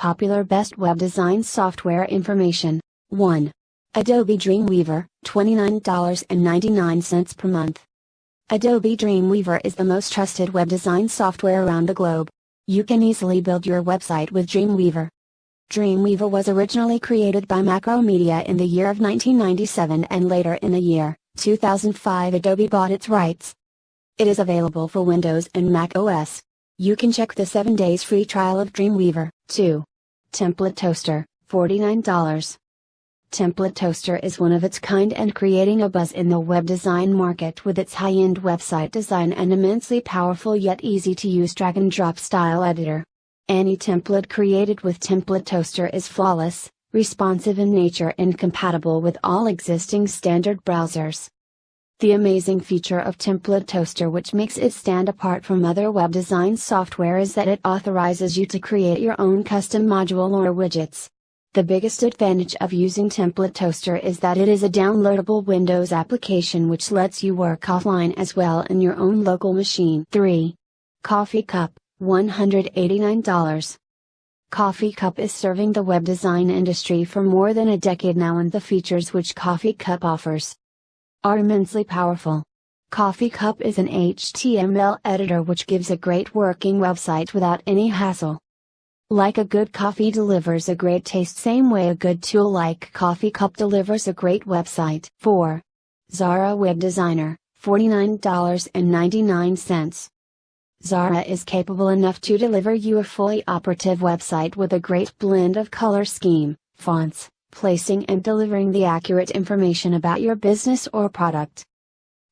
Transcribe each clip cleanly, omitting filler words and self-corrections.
popular best web design software information. 1. Adobe Dreamweaver, $29.99 per month. Adobe Dreamweaver is the most trusted web design software around the globe. You can easily build your website with Dreamweaver. Dreamweaver was originally created by Macromedia in the year of 1997, and later in the year 2005 Adobe bought its rights. It is available for Windows and Mac OS. You can check the 7 days free trial of Dreamweaver. 2. Template Toaster, $49. Template Toaster is one of its kind and creating a buzz in the web design market with its high-end website design and immensely powerful yet easy-to-use drag-and-drop style editor. Any template created with Template Toaster is flawless, responsive in nature and compatible with all existing standard browsers. The amazing feature of Template Toaster which makes it stand apart from other web design software is that it authorizes you to create your own custom module or widgets. The biggest advantage of using Template Toaster is that it is a downloadable Windows application which lets you work offline as well in your own local machine. 3. CoffeeCup, $189. CoffeeCup is serving the web design industry for more than a decade now, and the features which CoffeeCup offers are immensely powerful. CoffeeCup is an HTML editor which gives a great working website without any hassle. Like a good coffee delivers a great taste, same way a good tool like CoffeeCup delivers a great website. 4. Xara Web Designer, $49.99. Xara is capable enough to deliver you a fully operative website with a great blend of color scheme, fonts, placing and delivering the accurate information about your business or product.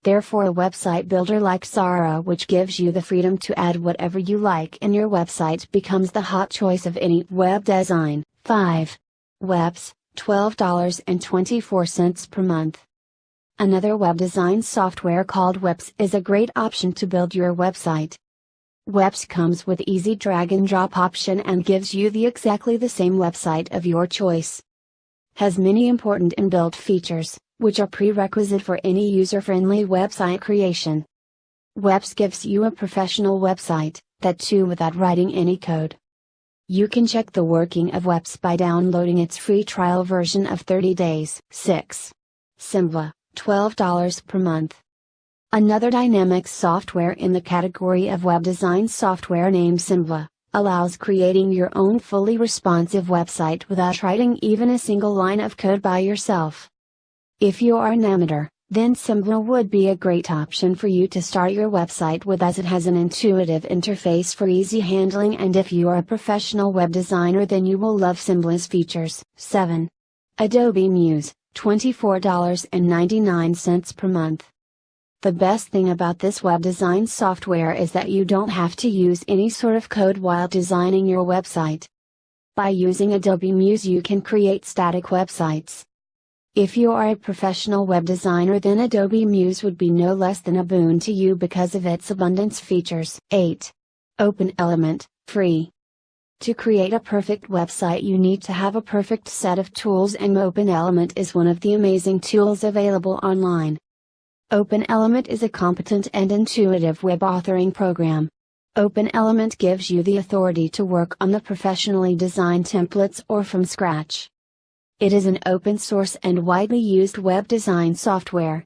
Therefore, a website builder like Xara, which gives you the freedom to add whatever you like in your website, becomes the hot choice of any web design. 5. WEPS, $12.24 per month. Another web design software called WEPS is a great option to build your website. WEPS comes with easy drag and drop option and gives you exactly the same website of your choice. Has many important inbuilt features, which are prerequisite for any user-friendly website creation. WEPS gives you a professional website, that too without writing any code. You can check the working of WEPS by downloading its free trial version of 30 days. 6. Simbla, $12 per month. Another dynamic software in the category of web design software named Simbla, allows creating your own fully responsive website without writing even a single line of code by yourself. If you are an amateur, then Simbla would be a great option for you to start your website with, as it has an intuitive interface for easy handling, and if you are a professional web designer then you will love Simbla's features. 7. Adobe Muse, $24.99 per month. The best thing about this web design software is that you don't have to use any sort of code while designing your website. By using Adobe Muse you can create static websites. If you are a professional web designer then Adobe Muse would be no less than a boon to you because of its abundance features. 8. openElement, free. To create a perfect website you need to have a perfect set of tools, and openElement is one of the amazing tools available online. openElement is a competent and intuitive web authoring program. openElement gives you the authority to work on the professionally designed templates or from scratch. It is an open source and widely used web design software.